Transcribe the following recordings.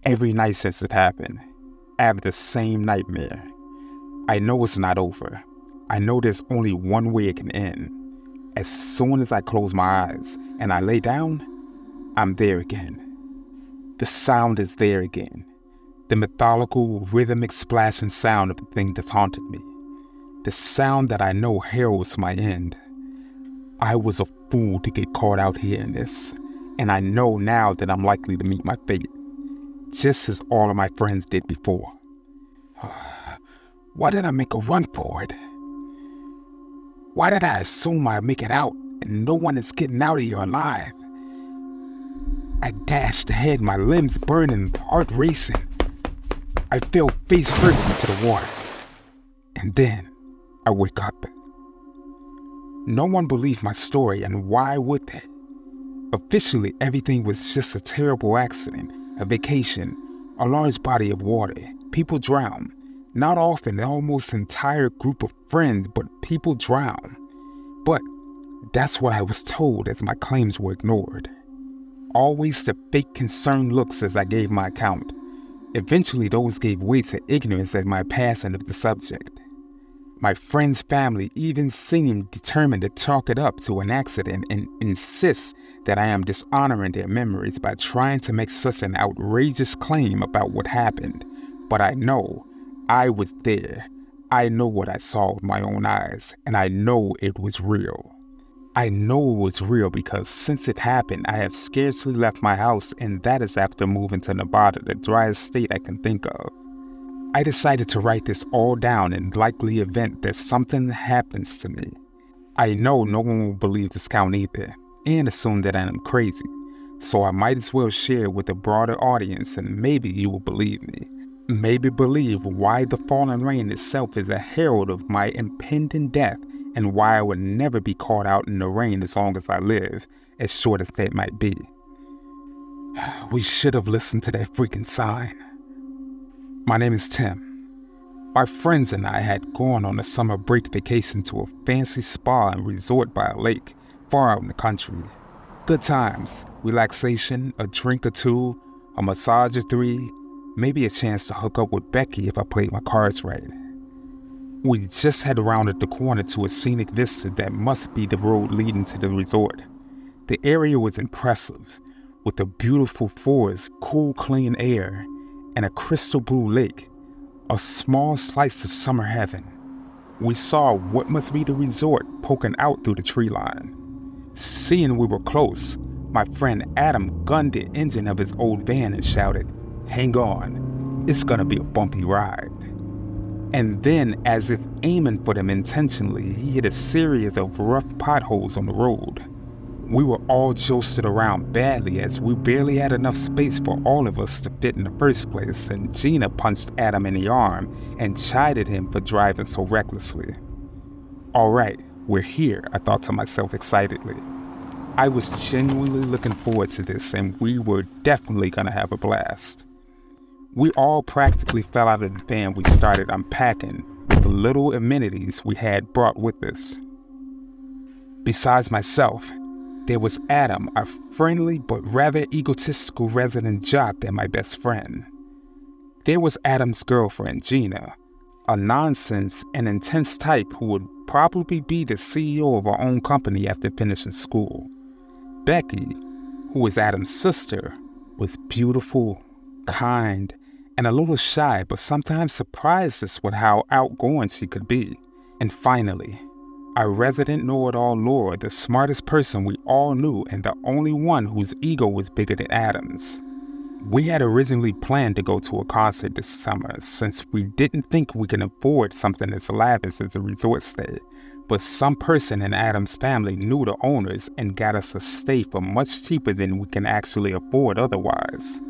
Every night since it happened, I have the same nightmare. I know it's not over. I know there's only one way it can end. As soon as I close my eyes and I lay down, I'm there again. The sound is there again. The methodical, rhythmic splashing sound of the thing that's haunted me. The sound that I know heralds my end. I was a fool to get caught out here in this, and I know now that I'm likely to meet my fate, just as all of my friends did before. Why did I make a run for it? Why did I assume I'd make it out and no one is getting out of here alive? I dashed ahead, my limbs burning, heart racing. I fell face first into the water. And then I wake up. No one believed my story, and why would they? Officially, everything was just a terrible accident, a vacation, a large body of water. People drown. Not often, almost entire group of friends, but people drown. But that's what I was told as my claims were ignored. Always the fake concerned looks as I gave my account. Eventually those gave way to ignorance at my passing of the subject. My friend's family even seemed determined to chalk it up to an accident and insist that I am dishonoring their memories by trying to make such an outrageous claim about what happened. But I know I was there. I know what I saw with my own eyes, and I know it was real. I know it was real because since it happened, I have scarcely left my house, and that is after moving to Nevada, the driest state I can think of. I decided to write this all down in likely event that something happens to me. I know no one will believe this count either, and assume that I am crazy, so I might as well share it with a broader audience and maybe you will believe me. Maybe believe why the falling rain itself is a herald of my impending death and why I would never be caught out in the rain as long as I live, as short as that might be. We should have listened to that freaking sign. My name is Tim. My friends and I had gone on a summer break vacation to a fancy spa and resort by a lake, far out in the country. Good times, relaxation, a drink or two, a massage or three, maybe a chance to hook up with Becky if I played my cards right. We just had rounded the corner to a scenic vista that must be the road leading to the resort. The area was impressive, with a beautiful forest, cool, clean air, and a crystal blue lake, a small slice of summer heaven. We saw what must be the resort poking out through the tree line. Seeing we were close, my friend Adam gunned the engine of his old van and shouted, "Hang on, it's gonna be a bumpy ride." And then, as if aiming for them intentionally, he hit a series of rough potholes on the road. We were all jostled around badly as we barely had enough space for all of us to fit in the first place, and Gina punched Adam in the arm and chided him for driving so recklessly. All right, we're here, I thought to myself excitedly. I was genuinely looking forward to this, and we were definitely gonna have a blast. We all practically fell out of the van. We started unpacking with the little amenities we had brought with us. Besides myself, there was Adam, a friendly but rather egotistical resident jock and my best friend. There was Adam's girlfriend, Gina, a nonsense and intense type who would probably be the CEO of her own company after finishing school. Becky, who was Adam's sister, was beautiful, kind, and a little shy, but sometimes surprised us with how outgoing she could be. And finally, our resident know-it-all Laura, the smartest person we all knew and the only one whose ego was bigger than Adam's. We had originally planned to go to a concert this summer since we didn't think we could afford something as lavish as a resort stay, but some person in Adam's family knew the owners and got us a stay for much cheaper than we can actually afford otherwise.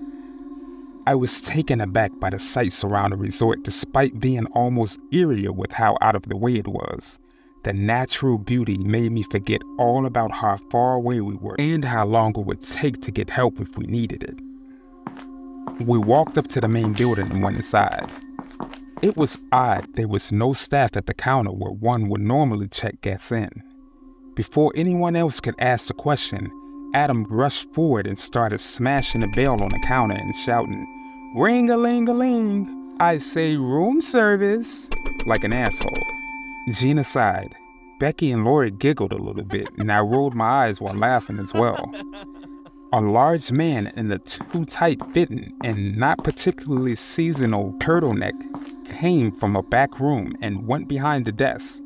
I was taken aback by the sights around the resort despite being almost eerie with how out of the way it was. The natural beauty made me forget all about how far away we were and how long it would take to get help if we needed it. We walked up to the main building and went inside. It was odd there was no staff at the counter where one would normally check guests in. Before anyone else could ask the question, Adam rushed forward and started smashing the bell on the counter and shouting, Ring-a-ling-a-ling. I say room service. Like an asshole. Gina sighed. Becky and Lori giggled a little bit, and I rolled my eyes while laughing as well. A large man in a too tight-fitting and not particularly seasonal turtleneck came from a back room and went behind the desk.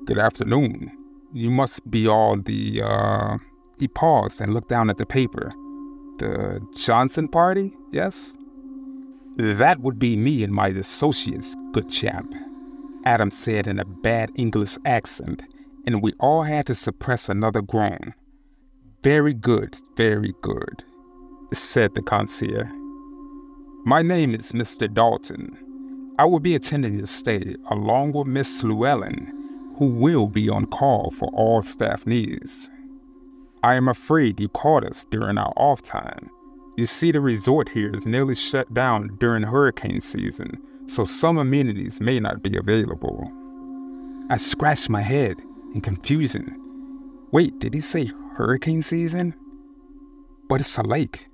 Good afternoon. You must be all the, He paused and looked down at the paper. The Johnson party, yes? That would be me and my associates, good chap, Adam said in a bad English accent, and we all had to suppress another groan. Very good, said the concierge. My name is Mr. Dalton. I will be attending your stay along with Miss Llewellyn, who will be on call for all staff needs. I am afraid you caught us during our off time. You see, the resort here is nearly shut down during hurricane season, so some amenities may not be available. I scratched my head in confusion. Wait, did he say hurricane season? But it's a lake,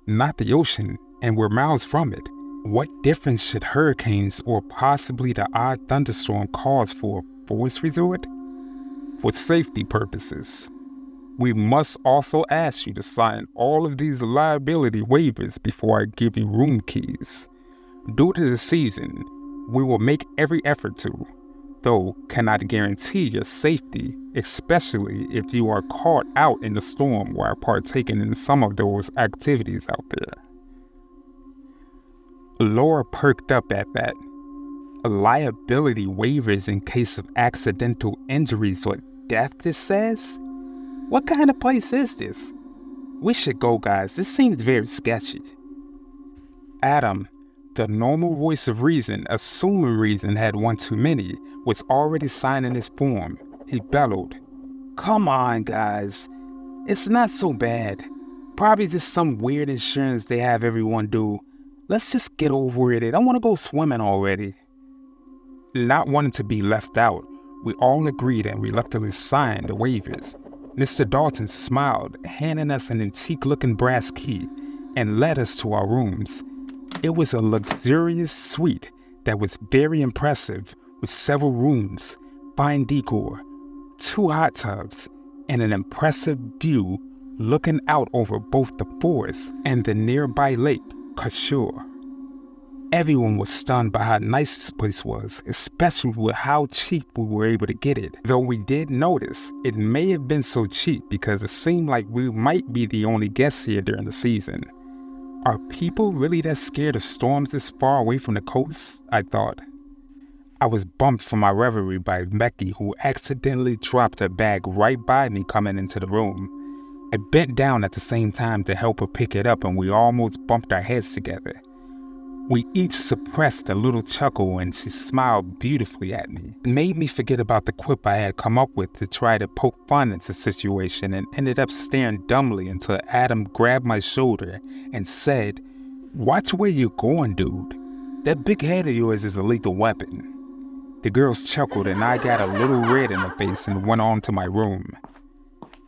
not the ocean, and we're miles from it. What difference should hurricanes or possibly the odd thunderstorm cause for a forest resort? For safety purposes, we must also ask you to sign all of these liability waivers before I give you room keys. Due to the season, we will make every effort to, though cannot guarantee your safety, especially if you are caught out in the storm while partaking in some of those activities out there. Laura perked up at that. Liability waivers in case of accidental injuries or death, this says? What kind of place is this? We should go, guys. This seems very sketchy. Adam, the normal voice of reason, assuming reason had one too many, was already signing his form. He bellowed, Come on, guys. It's not so bad. Probably just some weird insurance they have everyone do. Let's just get over it. I want to go swimming already. Not wanting to be left out, we all agreed and reluctantly signed the waivers. Mr. Dalton smiled, handing us an antique-looking brass key, and led us to our rooms. It was a luxurious suite that was very impressive, with several rooms, fine decor, 2 hot tubs, and an impressive view looking out over both the forest and the nearby lake, Kashur. Everyone was stunned by how nice this place was, especially with how cheap we were able to get it. Though we did notice it may have been so cheap because it seemed like we might be the only guests here during the season. Are people really that scared of storms this far away from the coast? I thought. I was bumped from my reverie by Becky, who accidentally dropped her bag right by me coming into the room. I bent down at the same time to help her pick it up, and we almost bumped our heads together. We each suppressed a little chuckle, and she smiled beautifully at me. It made me forget about the quip I had come up with to try to poke fun at the situation, and ended up staring dumbly until Adam grabbed my shoulder and said, Watch where you're going, dude. That big head of yours is a lethal weapon. The girls chuckled, and I got a little red in the face and went on to my room.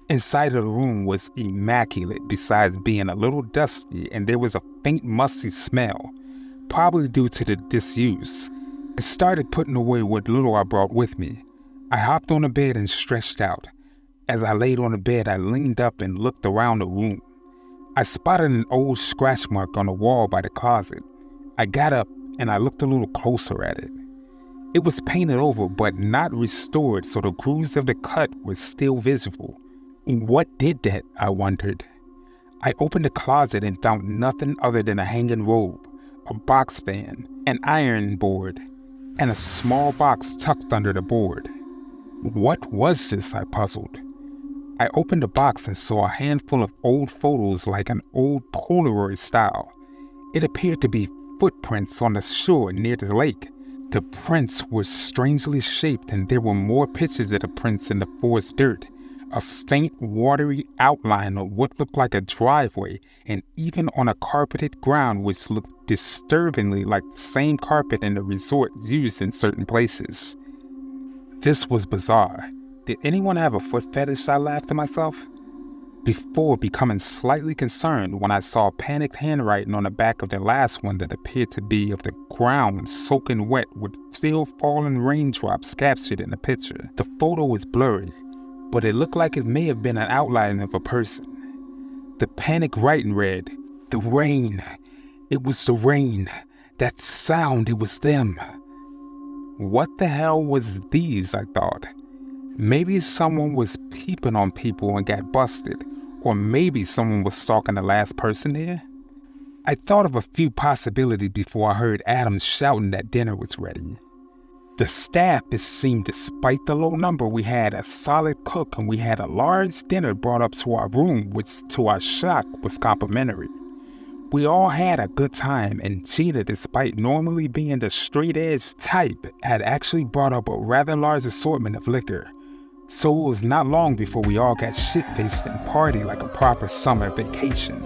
Inside of the room was immaculate besides being a little dusty, and there was a faint musty smell, probably due to the disuse. I started putting away what little I brought with me. I hopped on the bed and stretched out. As I laid on the bed, I leaned up and looked around the room. I spotted an old scratch mark on the wall by the closet. I got up and I looked a little closer at it. It was painted over but not restored, so the grooves of the cut were still visible. What did that, I wondered. I opened the closet and found nothing other than a hanging robe, a box fan, an iron board, and a small box tucked under the board. What was this, I puzzled. I opened the box and saw a handful of old photos like an old Polaroid style. It appeared to be footprints on the shore near the lake. The prints were strangely shaped, and there were more pictures of the prints in the forest dirt. A faint, watery outline of what looked like a driveway, and even on a carpeted ground which looked disturbingly like the same carpet in the resort used in certain places. This was bizarre. Did anyone have a foot fetish? I laughed to myself. before becoming slightly concerned when I saw panicked handwriting on the back of the last one that appeared to be of the ground soaking wet with still falling raindrops captured in the picture. The photo was blurry, but it looked like it may have been an outline of a person. The panic writing read, "The rain. It was the rain. That sound, it was them." What the hell was these, I thought. Maybe someone was peeping on people and got busted, or maybe someone was stalking the last person there. I thought of a few possibilities before I heard Adam shouting that dinner was ready. The staff, it seemed, despite the low number, we had a solid cook and we had a large dinner brought up to our room, which to our shock was complimentary. We all had a good time, and Gina, despite normally being the straight-edge type, had actually brought up a rather large assortment of liquor. So it was not long before we all got shit-faced and partied like a proper summer vacation.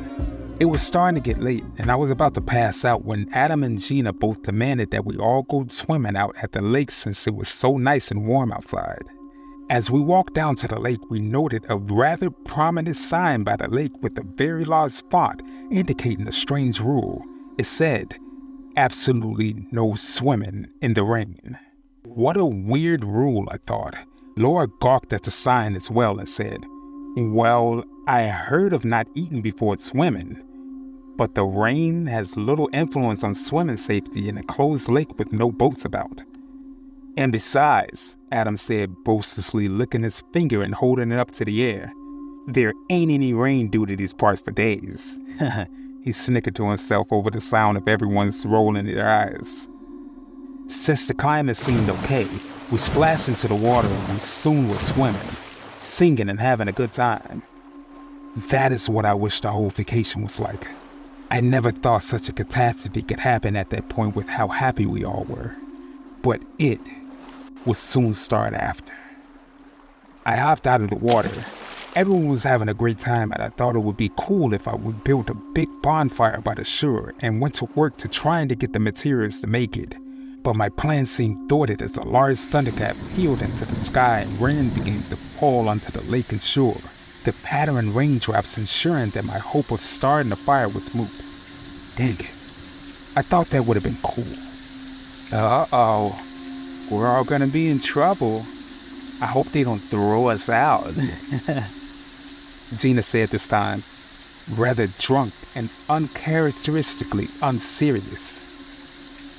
It was starting to get late, and I was about to pass out when Adam and Gina both demanded that we all go swimming out at the lake since it was so nice and warm outside. As we walked down to the lake, we noted a rather prominent sign by the lake with a very large font indicating a strange rule. It said, "Absolutely no swimming in the rain." What a weird rule, I thought. Laura gawked at the sign as well and said, "Well, I heard of not eating before swimming, but the rain has little influence on swimming safety in a closed lake with no boats about." "And besides," Adam said boastfully, licking his finger and holding it up to the air, "there ain't any rain due to these parts for days." He snickered to himself over the sound of everyone's rolling their eyes. Since the climate seemed okay, we splashed into the water and we soon were swimming, singing and having a good time. That is what I wish the whole vacation was like. I never thought such a catastrophe could happen at that point with how happy we all were. But it would soon start after. I hopped out of the water. Everyone was having a great time, and I thought it would be cool if I would build a big bonfire by the shore and went to work to trying to get the materials to make it. But my plan seemed thwarted as a large thunderclap peeled into the sky and rain began to fall onto the lake and shore, the pattering raindrops ensuring that my hope of starting a fire was moot. Dang it. I thought that would have been cool. Uh-oh. We're all gonna be in trouble. I hope they don't throw us out. Gina said this time, rather drunk and uncharacteristically unserious.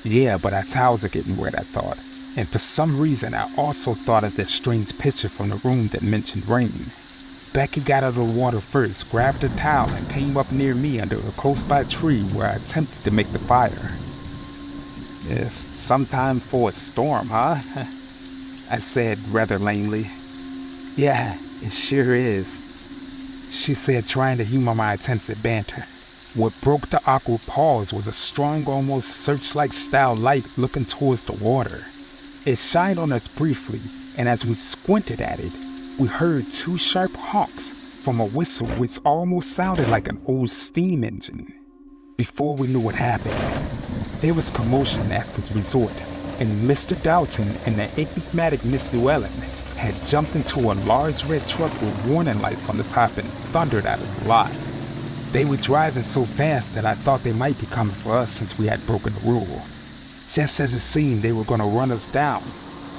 Yeah, but our towels are getting wet, I thought. And for some reason, I also thought of that strange picture from the room that mentioned rain. Becky got out of the water first, grabbed a towel, and came up near me under a close-by tree where I attempted to make the fire. "It's some time for a storm, huh?" I said rather lamely. "Yeah, it sure is," she said, trying to humor my attempts at banter. What broke the awkward pause was a strong, almost searchlight-style light looking towards the water. It shined on us briefly, and as we squinted at it, we heard two sharp honks from a whistle which almost sounded like an old steam engine. Before we knew what happened, there was commotion at the resort, and Mr. Dalton and the enigmatic Miss Llewellyn had jumped into a large red truck with warning lights on the top and thundered out of the lot. They were driving so fast that I thought they might be coming for us since we had broken the rule. Just as it seemed they were going to run us down,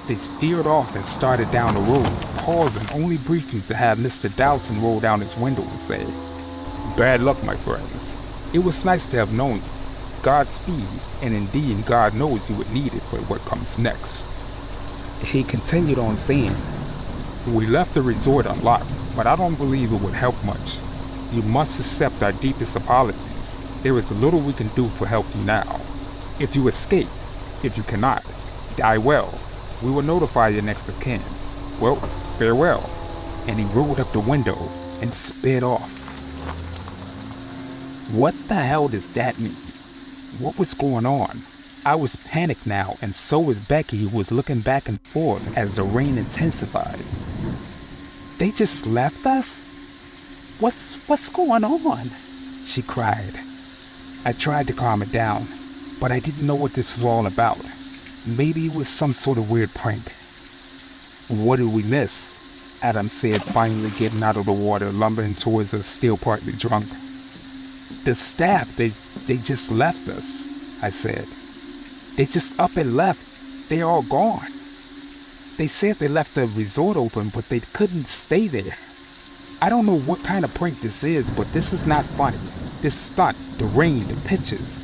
they veered off and started down the road, pausing only briefly to have Mr. Dalton roll down his window and say, "Bad luck, my friends. It was nice to have known you. Godspeed, and indeed God knows you would need it for what comes next." He continued on saying, "We left the resort unlocked, but I don't believe it would help much. You must accept our deepest apologies. There is little we can do to help you now. If you escape, if you cannot, die well. We will notify your next of kin. Well, farewell." And he rolled up the window and sped off. What the hell does that mean? What was going on? I was panicked now, and so was Becky, who was looking back and forth as the rain intensified. They just left us? What's going on?" she cried. I tried to calm her down, but I didn't know what this was all about. Maybe it was some sort of weird prank. "What did we miss?" Adam said, finally getting out of the water, lumbering towards us, still partly drunk. The staff, they just left us, I said. They just up and left. They're all gone. They said they left the resort open, but they couldn't stay there. I don't know what kind of prank this is, but this is not funny. This stunt, the rain, the pictures.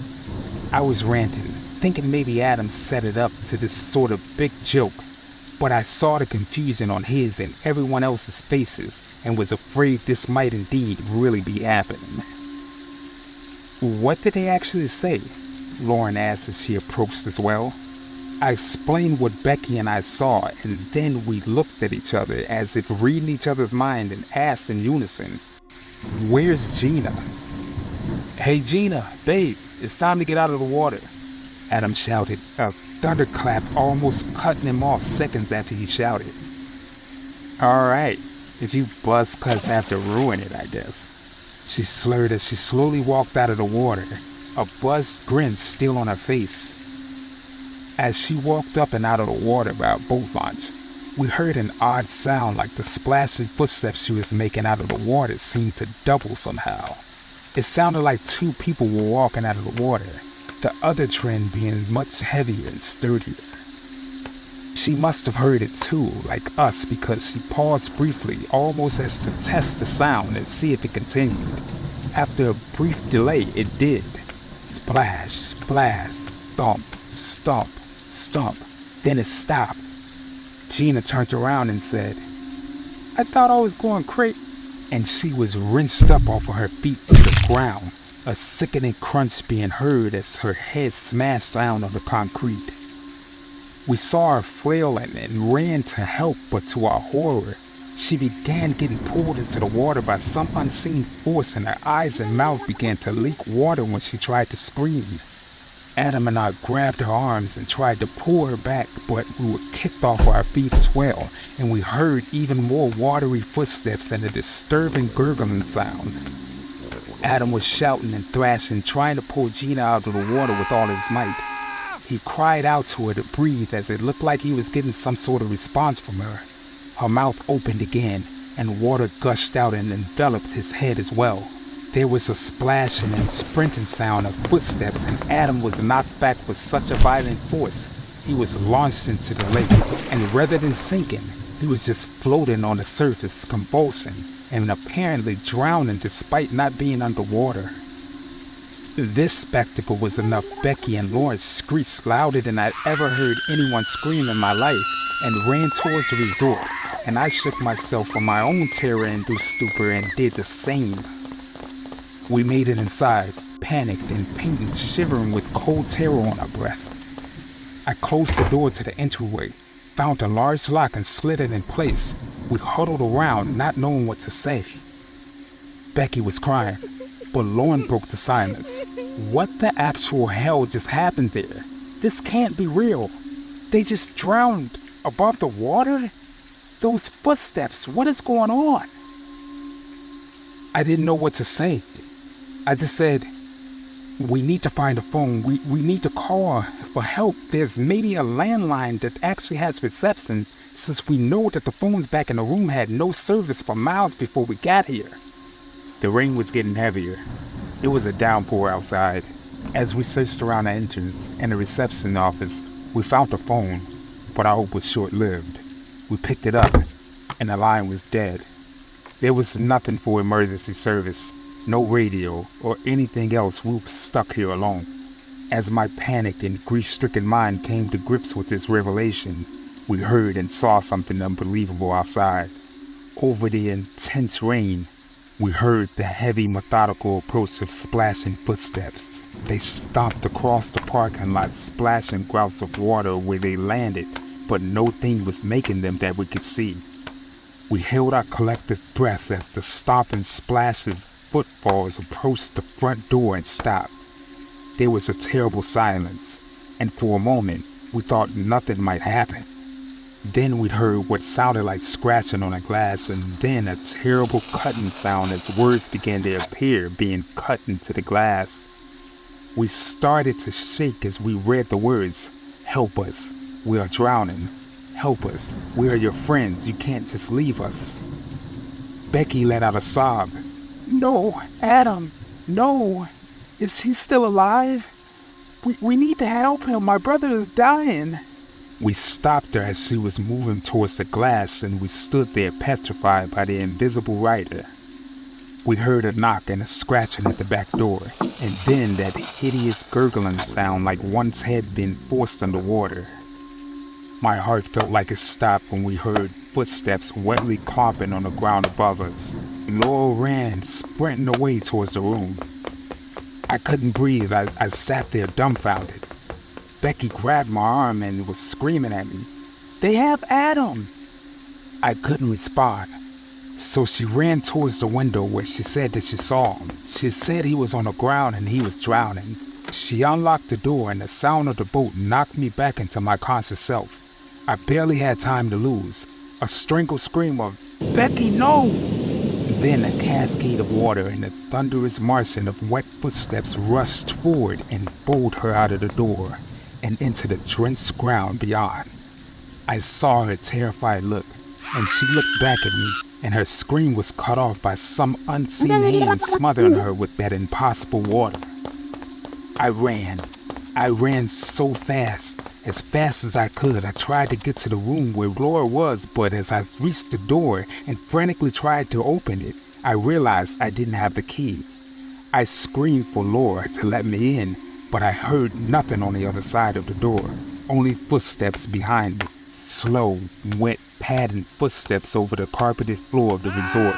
I was ranting, thinking maybe Adam set it up to this sort of big joke, but I saw the confusion on his and everyone else's faces and was afraid this might indeed really be happening. What did they actually say? Lauren asked as she approached as well. I explained what Becky and I saw, and then we looked at each other as if reading each other's mind and asked in unison, "Where's Gina?" "Hey Gina, babe, it's time to get out of the water," Adam shouted, a thunderclap almost cutting him off seconds after he shouted. "Alright, if you buzzcuz have to ruin it, I guess," she slurred as she slowly walked out of the water, a buzzed grin still on her face. As she walked up and out of the water by our boat launch, we heard an odd sound like the splashing footsteps she was making out of the water seemed to double somehow. It sounded like two people were walking out of the water, the other trend being much heavier and sturdier. She must have heard it too, like us, because she paused briefly, almost as to test the sound and see if it continued. After a brief delay, it did. Splash, splash, stomp, stomp, stomp. Then it stopped. Gina turned around and said, "I thought I was going crazy." And she was wrenched up off of her feet to the ground, a sickening crunch being heard as her head smashed down on the concrete. We saw her flailing and ran to help, but to our horror, she began getting pulled into the water by some unseen force, and her eyes and mouth began to leak water when she tried to scream. Adam and I grabbed her arms and tried to pull her back, but we were kicked off our feet as well, and we heard even more watery footsteps and a disturbing gurgling sound. Adam was shouting and thrashing, trying to pull Gina out of the water with all his might. He cried out to her to breathe as it looked like he was getting some sort of response from her. Her mouth opened again, and water gushed out and enveloped his head as well. There was a splashing and sprinting sound of footsteps, and Adam was knocked back with such a violent force, he was launched into the lake, and rather than sinking, he was just floating on the surface, convulsing, and apparently drowning despite not being underwater. This spectacle was enough. Becky and Lawrence screeched louder than I'd ever heard anyone scream in my life, and ran towards the resort, and I shook myself from my own terror-induced stupor and did the same. We made it inside, panicked and pained, shivering with cold terror on our breath. I closed the door to the entryway, found a large lock and slid it in place. We huddled around, not knowing what to say. Becky was crying, but Lauren broke the silence. What the actual hell just happened there? This can't be real. They just drowned above the water? Those footsteps, what is going on? I didn't know what to say. I just said, "We need to find a phone. We need to call for help. There's maybe a landline that actually has reception, since we know that the phones back in the room had no service for miles before we got here." The rain was getting heavier. It was a downpour outside. As we searched around the entrance and the reception office, we found the phone, but our hope was short-lived. We picked it up, and the line was dead. There was nothing for emergency service. No radio or anything else. We were stuck here alone. As my panicked and grief-stricken mind came to grips with this revelation, we heard and saw something unbelievable outside. Over the intense rain, we heard the heavy, methodical approach of splashing footsteps. They stomped across the parking lot, splashing gouts of water where they landed, but no thing was making them that we could see. We held our collective breath as the stomping splashes footfalls approached the front door and stopped. There was a terrible silence, and for a moment, we thought nothing might happen. Then we'd heard what sounded like scratching on a glass, and then a terrible cutting sound as words began to appear, being cut into the glass. We started to shake as we read the words, "Help us, we are drowning. Help us. We are your friends. You can't just leave us. Becky let out a sob. No, Adam, no. Is he still alive? We need to help him. My brother is dying. We stopped her as she was moving towards the glass, and we stood there petrified by the invisible rider. We heard a knock and a scratching at the back door, and then that hideous gurgling sound like one's head being forced underwater. My heart felt like it stopped when we heard footsteps wetly clomping on the ground above us. Laura ran, sprinting away towards the room. I couldn't breathe. I sat there dumbfounded. Becky grabbed my arm and was screaming at me. They have Adam! I couldn't respond. So she ran towards the window where she said that she saw him. She said he was on the ground and he was drowning. She unlocked the door and the sound of the boat knocked me back into my conscious self. I barely had time to lose. A strangled scream of, Becky, no! Then a cascade of water and a thunderous marching of wet footsteps rushed forward and bowled her out of the door and into the drenched ground beyond. I saw her terrified look, and she looked back at me, and her scream was cut off by some unseen hand smothering her with that impossible water. I ran so fast, as fast as I could. I tried to get to the room where Laura was, but as I reached the door and frantically tried to open it, I realized I didn't have the key. I screamed for Laura to let me in, but I heard nothing on the other side of the door, only footsteps behind me, slow, wet, padding footsteps over the carpeted floor of the resort.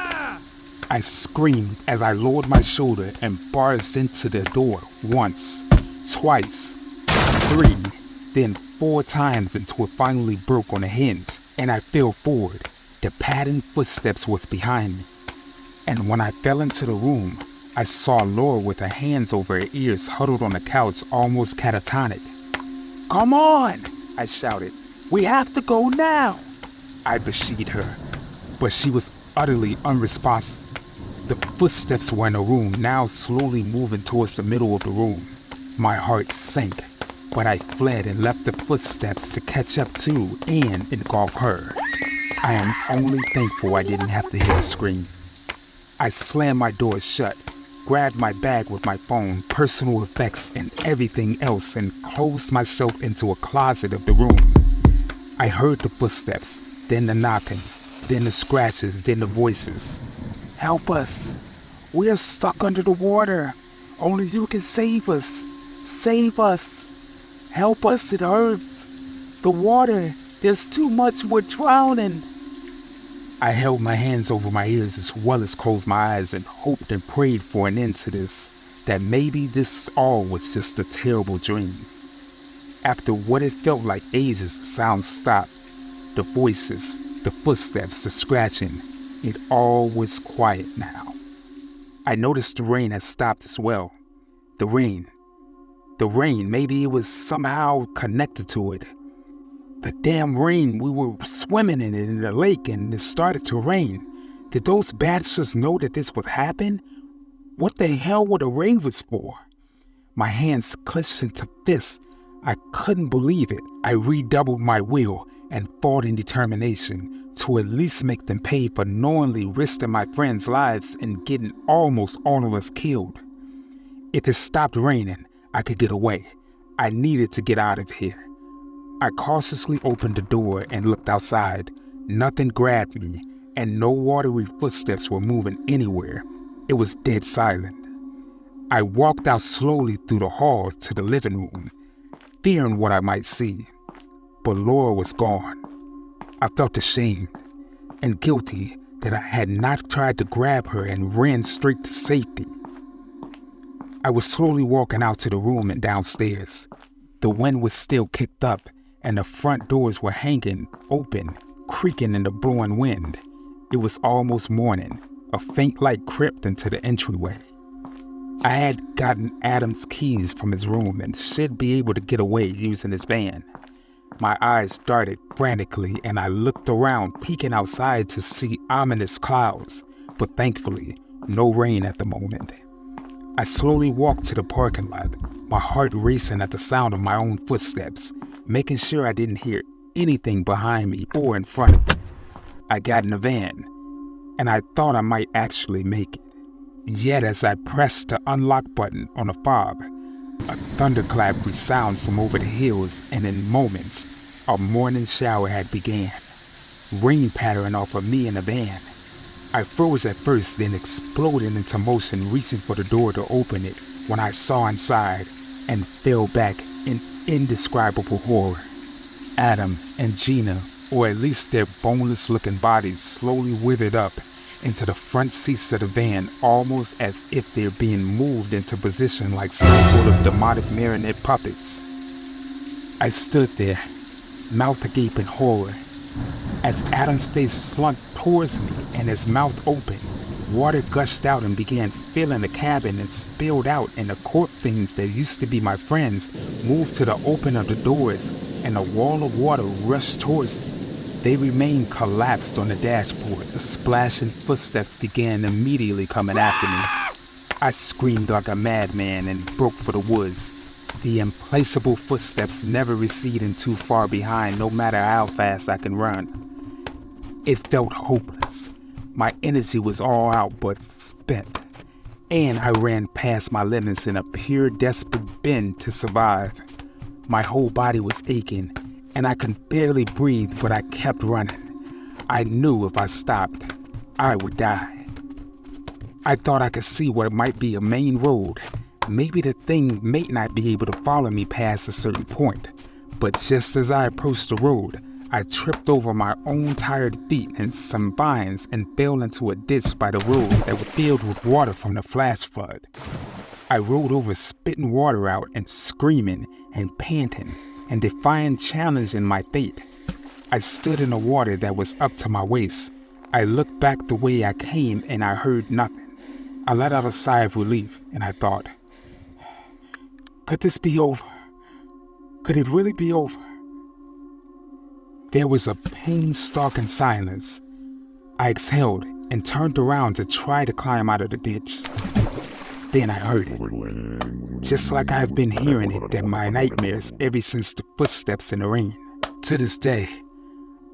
I screamed as I lowered my shoulder and barged into the door once, twice, 3, then 4 times until it finally broke on a hinge, and I fell forward. The padding footsteps was behind me. And when I fell into the room, I saw Laura with her hands over her ears huddled on the couch, almost catatonic. Come on, I shouted. We have to go now. I beseeched her, but she was utterly unresponsive. The footsteps were in the room, now slowly moving towards the middle of the room. My heart sank, but I fled and left the footsteps to catch up to and engulf her. I am only thankful I didn't have to hear a scream. I slammed my door shut, grabbed my bag with my phone, personal effects, and everything else, and closed myself into a closet of the room. I heard the footsteps, then the knocking, then the scratches, then the voices. Help us. We are stuck under the water. Only you can save us. Save us. Help us, it hurts. The water, there's too much, we're drowning. I held my hands over my ears as well as closed my eyes and hoped and prayed for an end to this, that maybe this all was just a terrible dream. After what it felt like ages, the sound stopped. The voices, the footsteps, the scratching, it all was quiet now. I noticed the rain had stopped as well. The rain, maybe it was somehow connected to it. The damn rain, we were swimming in it in the lake and it started to rain. Did those bastards know that this would happen? What the hell were the ravens for? My hands clenched into fists. I couldn't believe it. I redoubled my will and fought in determination to at least make them pay for knowingly risking my friends' lives and getting almost all of us killed. If it stopped raining, I could get away. I needed to get out of here. I cautiously opened the door and looked outside. Nothing grabbed me, and no watery footsteps were moving anywhere. It was dead silent. I walked out slowly through the hall to the living room, fearing what I might see. But Laura was gone. I felt ashamed and guilty that I had not tried to grab her and ran straight to safety. I was slowly walking out to the room and downstairs. The wind was still kicked up, and the front doors were hanging open, creaking in the blowing wind. It was almost morning. A faint light crept into the entryway. I had gotten Adam's keys from his room and should be able to get away using his van. My eyes darted frantically and I looked around, peeking outside to see ominous clouds, but thankfully, no rain at the moment. I slowly walked to the parking lot, my heart racing at the sound of my own footsteps, making sure I didn't hear anything behind me or in front of me. I got in the van, and I thought I might actually make it. Yet as I pressed the unlock button on the fob, a thunderclap resounds from over the hills, and in moments, a morning shower had began, rain pattering off of me in the van. I froze at first, then exploded into motion, reaching for the door to open it when I saw inside and fell back in indescribable horror. Adam and Gina, or at least their boneless-looking bodies, slowly withered up into the front seats of the van, almost as if they're being moved into position like some sort of demonic marionette puppets. I stood there, mouth agape in horror, as Adam's face slunk towards me and his mouth opened. Water gushed out and began filling the cabin and spilled out, and the corpse things that used to be my friends moved to the open of the doors, and a wall of water rushed towards me. They remained collapsed on the dashboard. The splashing footsteps began immediately coming after me. I screamed like a madman and broke for the woods. The implacable footsteps never receding too far behind, no matter how fast I can run. It felt hopeless. My energy was all out but spent, and I ran past my limits in a pure desperate bend to survive. My whole body was aching, and I could barely breathe, but I kept running. I knew if I stopped, I would die. I thought I could see what might be a main road. Maybe the thing may not be able to follow me past a certain point, but just as I approached the road, I tripped over my own tired feet and some vines and fell into a ditch by the road that was filled with water from the flash flood. I rolled over, spitting water out and screaming and panting and defying challenge in my fate. I stood in the water that was up to my waist. I looked back the way I came and I heard nothing. I let out a sigh of relief and I thought, could this be over? Could it really be over? There was a pain-stalking silence. I exhaled and turned around to try to climb out of the ditch. Then I heard it, just like I've been hearing it in my nightmares ever since the footsteps in the rain. To this day,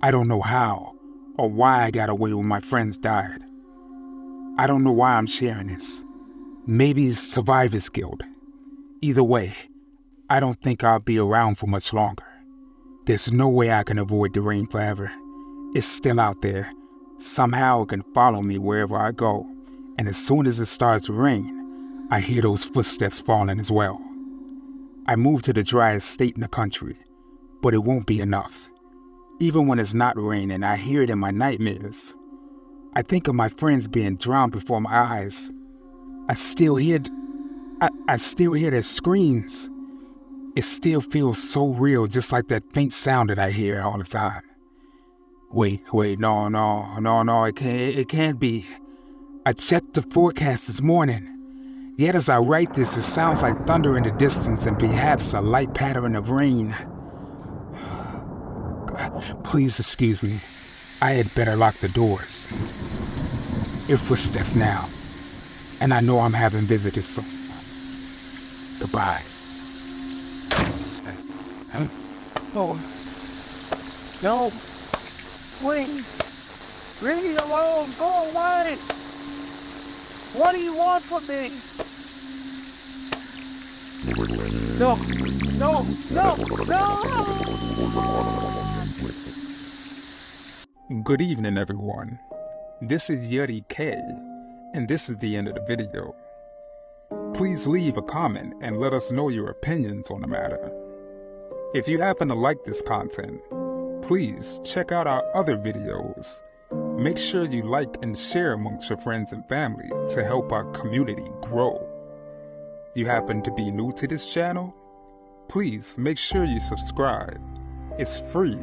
I don't know how or why I got away when my friends died. I don't know why I'm sharing this. Maybe it's survivor's guilt. Either way, I don't think I'll be around for much longer. There's no way I can avoid the rain forever. It's still out there. Somehow it can follow me wherever I go. And as soon as it starts to rain, I hear those footsteps falling as well. I moved to the driest state in the country, but it won't be enough. Even when it's not raining, I hear it in my nightmares. I think of my friends being drowned before my eyes. I still hear their screams. It still feels so real, just like that faint sound that I hear all the time. Wait, no, it can't be. I checked the forecast this morning. Yet as I write this, it sounds like thunder in the distance and perhaps a light pattern of rain. Please excuse me. I had better lock the doors. Your footsteps now, and I know I'm having visitors soon. Goodbye. Oh, no, please, leave me alone, go away. What do you want from me? No. Good evening, everyone. This is Yuri K, and this is the end of the video. Please leave a comment and let us know your opinions on the matter. If you happen to like this content, please check out our other videos. Make sure you like and share amongst your friends and family to help our community grow. You happen to be new to this channel? Please make sure you subscribe. It's free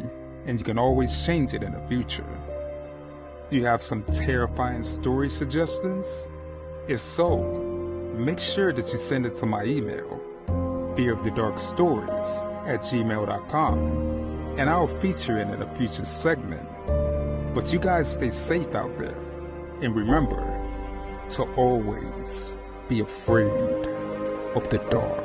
and you can always change it in the future. You have some terrifying story suggestions? If so, make sure that you send it to my email, fearofthedarkstories@gmail.com, and I'll feature it in a future segment. But you guys stay safe out there, and remember to always be afraid of the dark.